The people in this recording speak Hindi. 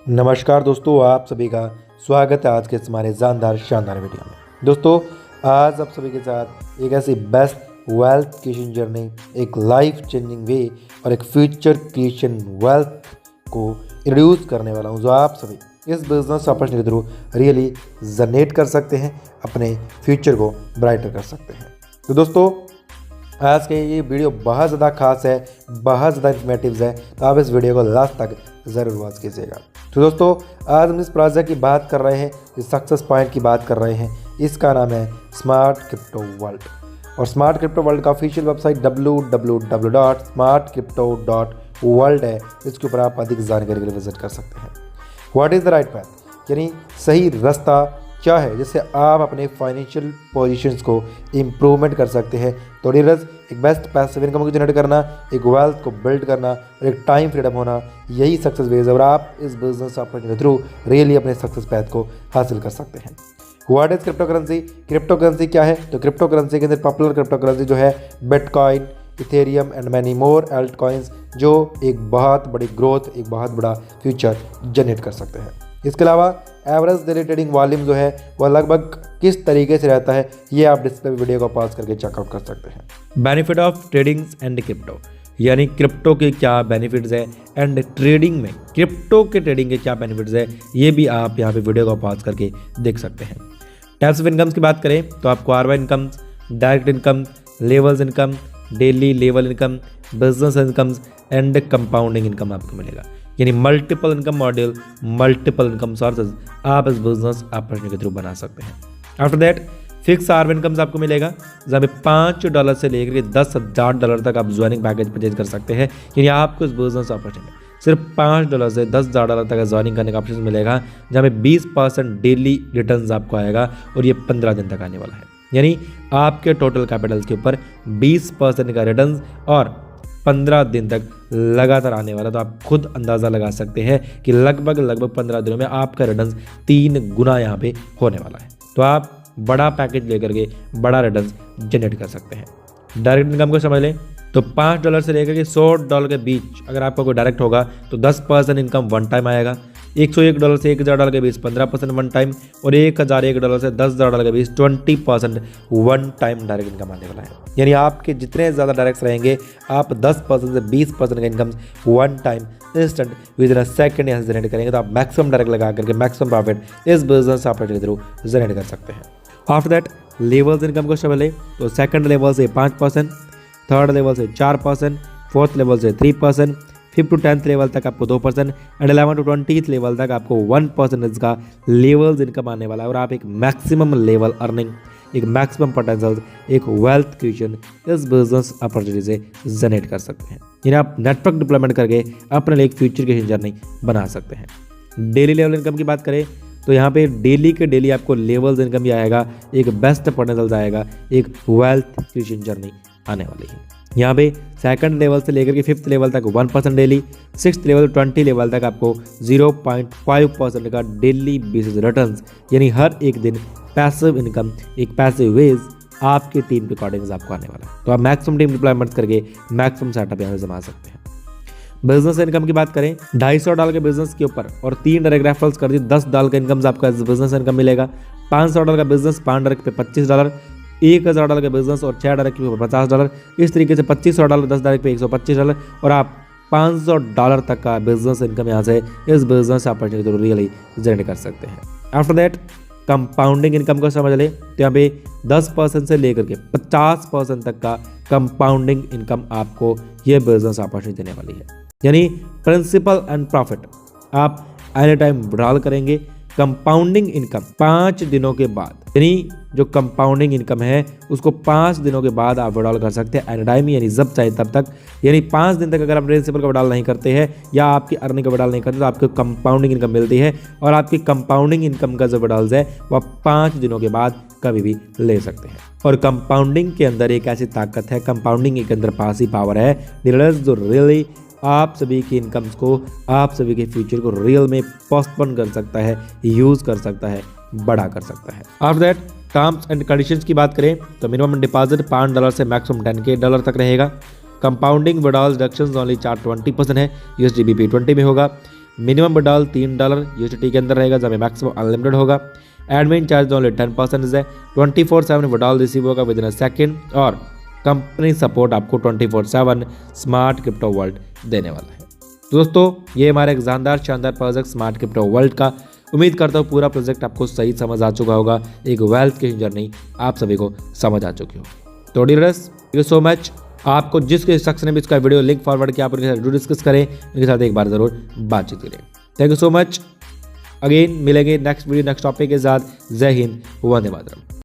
नमस्कार दोस्तों, आप सभी का स्वागत है आज के हमारे जानदार शानदार वीडियो में। दोस्तों, आज आप सभी के साथ एक ऐसी बेस्ट वेल्थ क्रिएशन जर्नी, एक लाइफ चेंजिंग वे और एक फ्यूचर क्रिएशन वेल्थ को इंट्रोड्यूस करने वाला हूं, जो आप सभी इस बिजनेस अपॉर्चुनिटी के थ्रू रियली जनरेट कर सकते हैं, अपने फ्यूचर को ब्राइटर कर सकते हैं। तो दोस्तों, आज का ये वीडियो बहुत ज़्यादा खास है, बहुत ज़्यादा इन्फॉर्मेटिव है, तो आप इस वीडियो को लास्ट तक ज़रूर वॉच कीजिएगा। तो दोस्तों, आज हम इस प्रोजेक्ट की बात कर रहे हैं, इस सक्सेस पॉइंट की बात कर रहे हैं। इसका नाम है स्मार्ट क्रिप्टो वर्ल्ड, और स्मार्ट क्रिप्टो वर्ल्ड का ऑफिशियल वेबसाइट www.smartcrypto.world है। इसके ऊपर आप अधिक जानकारी के लिए विजिट कर सकते हैं। What is the right path, यानी सही रास्ता क्या है जिससे आप अपने फाइनेंशियल पोजीशंस को इम्प्रूवमेंट कर सकते हैं। तो डीलर्स, एक बेस्ट पैसिव इनकम को जनरेट करना, एक वेल्थ को बिल्ड करना और एक टाइम फ्रीडम होना, यही सक्सेस वेज है, और आप इस बिजनेस अपॉर्चुनिटी के थ्रू रियली अपने सक्सेस पैथ को हासिल कर सकते हैं। What is crypto currency? Crypto currency क्या है? तो क्रिप्टो करेंसी के अंदर पॉपुलर क्रिप्टो करेंसी जो है bitcoin, Ethereum and many more Alt coins, जो एक बहुत बड़ी ग्रोथ, एक बहुत बड़ा फ्यूचर जनरेट कर सकते हैं। इसके अलावा एवरेज डेली ट्रेडिंग वॉल्यूम जो है वह लगभग किस तरीके से रहता है, ये आप डिस्प्ले वीडियो को पॉज करके चेकआउट कर सकते हैं। Benefit of trading and crypto, यानी क्रिप्टो के क्या बेनिफिट्स है एंड ट्रेडिंग में क्रिप्टो के ट्रेडिंग के क्या बेनिफिट्स है, ये भी आप यहाँ पे वीडियो को पॉज करके देख सकते हैं। टाइप्स ऑफ इनकम्स की बात करें तो आपको R Y income, direct income, levels income, daily level income, business incomes and compounding income आपको मिलेगा, यानी multiple income module, multiple income sources आप इस बिजनेस अपॉर्चुनिटी के थ्रू बना सकते हैं। आफ्टर दैट फिक्स आरव इनकम्स आपको मिलेगा, जहाँ पे $5 से लेकर के $10,000 तक आप ज्वाइनिंग पैकेज परचेज कर सकते हैं। यानी आपको इस बिजनेस अपॉर्चुनिटी सिर्फ $5 से $10,000 तक ज्वाइनिंग करने का ऑप्शन मिलेगा, जहाँ पे 20% डेली रिटर्न्स आपको आएगा, और ये 15 दिन तक आने वाला है। यानी आपके टोटल कैपिटल्स के ऊपर 20% का रिटर्न्स और 15 दिन तक लगातार आने वाला। तो आप खुद अंदाज़ा लगा सकते हैं कि लगभग 15 दिनों में आपका रिटर्न्स 3 गुना यहाँ पे होने वाला है। तो आप बड़ा पैकेज लेकर के बड़ा रिटर्न्स जनरेट कर सकते हैं। डायरेक्ट इनकम को समझ लें तो $5 से लेकर के $100 के बीच अगर आपका कोई डायरेक्ट होगा तो 10% इनकम वन टाइम आएगा। $101 से $1,000 के बीच 15% वन टाइम, और $1,001 से $10,000 के बीच 20% वन टाइम डायरेक्ट इनकम आने वाला है। यानी आपके जितने ज़्यादा डायरेक्ट्स रहेंगे, आप 10% से 20% का income one time instant with in a second यहाँ से जनरेट करेंगे। तो आप मैक्सिमम डायरेक्ट लगा करके मैक्सिमम प्रॉफिट इस बिजनेस अपॉर्चुनिटी के थ्रू जनरेट कर सकते हैं। आफ्टर दैट लेवल्स इनकम को समझ लें तो सेकंड लेवल से 5%, थर्ड लेवल से 4%, फोर्थ लेवल से 3%, 5th to 10th लेवल तक आपको 2% and 11th to 20th level तक आपको 1% का लेवल्स इनकम आने वाला है। और आप एक मैक्सिमम लेवल अर्निंग, एक मैक्सिमम पोटेंशियल, एक वेल्थ क्रिएशन इस बिजनेस अपॉर्चुनिटी से जनरेट कर सकते हैं। यानी आप नेटवर्क डिप्लॉयमेंट करके अपने लिए एक फ्यूचर की जर्नी बना सकते हैं। डेली लेवल इनकम की बात करें तो यहाँ पे डेली के डेली आपको लेवल्स इनकम भी आएगा, एक बेस्ट पोटेंशियल आएगा, एक वेल्थ क्रिएशन जर्नी आने वाली है। यहाँ पे सेकंड लेवल से लेकर के 5th लेवल तक 1% डेली, 6th लेवल 20 लेवल तक आपको 0.5% का डेली बेसिस रिटर्न्स, यानी हर एक दिन पैसिव इनकम, एक पैसिव वेज आपकी टीम के अकॉर्डिंग आपको आने वाला है। तो आप मैक्सिमम टीम डिप्लॉयमेंट करके मैक्सिमम सेटअप यहाँ से जमा सकते हैं। बिजनेस इनकम की बात करें $250 के बिजनेस के ऊपर और 3 डायरेक्ट रेफरल्स कर दी $10 का इनकम आपका बिजनेस इनकम मिलेगा। $500 का बिजनेस 5 डायरेक्ट पे $25, $1,000 का बिजनेस और 6 डायरेक्ट पे $50, इस तरीके से $2500, 10 डायरेक्ट पे $125, और आप $500 तक का बिजनेस इनकम यहाँ से इस बिजनेस अपॉर्चुनिटी को रियली जनरेट कर सकते हैं। आफ्टर दैट कंपाउंडिंग इनकम को समझ लें तो यहाँ पे 10% से लेकर के 50% तक का कंपाउंडिंग इनकम आपको ये बिजनेस अपॉर्चुनिटी देने वाली है। यानी प्रिंसिपल एंड प्रॉफिट आप एनी टाइम विड्रॉल करेंगे। कंपाउंडिंग इनकम 5 दिनों के बाद, यानी जो कंपाउंडिंग इनकम है उसको 5 दिनों के बाद आप विड्रॉल कर सकते हैं एनी टाइम, यानी जब चाहे तब तक। यानी 5 दिन तक अगर आप प्रिंसिपल का विड्रॉल नहीं करते हैं या आपकी अर्निंग का विड्रॉल नहीं करते तो आपको कंपाउंडिंग इनकम मिलती है, और आपकी कंपाउंडिंग इनकम का जो विड्रॉल्स है वह 5 दिनों के बाद कभी भी ले सकते हैं। और कंपाउंडिंग के अंदर एक ऐसी ताकत है, कंपाउंडिंग के अंदर पास पावर है डीलर्स, जो रियली आप सभी की इनकम्स को, आप सभी के फ्यूचर को रियल में पोस्टपोन कर सकता है, यूज़ कर सकता है, बड़ा कर सकता है। After that terms and conditions की बात करें तो मिनिमम डिपॉजिट $5 से मैक्सिमम $10K तक रहेगा। Compounding withdrawals deductions only charge 20% है, USD BP 20 में होगा। मिनिमम विड्रॉल $3 USDT के अंदर रहेगा, जहाँ मैक्सिमम अनलिमिटेड होगा। एडमिन चार्ज ओनली 10% है। 24/7 विड्रॉल रिसीव होगा विद इन अ सेकेंड, और कंपनी सपोर्ट आपको 24/7 स्मार्ट क्रिप्टो वर्ल्ड देने वाला है। तो दोस्तों ये हमारा एक शानदार प्रोजेक्ट स्मार्ट क्रिप्टो वर्ल्ड का। उम्मीद करता हूँ पूरा प्रोजेक्ट आपको सही समझ आ चुका होगा, एक वेल्थ की जर्नी आप सभी को समझ आ चुकी होगी। तो dears, thank you so much. आपको जिस शख्स ने भी इसका वीडियो लिंक फॉरवर्ड किया आप उनके साथ जरूर डिस्कस करें, उनके साथ एक बार ज़रूर बातचीत करें। Thank you so much. Again मिलेंगे नेक्स्ट वीडियो नेक्स्ट टॉपिक के साथ। जय हिंद, वंदे मातरम।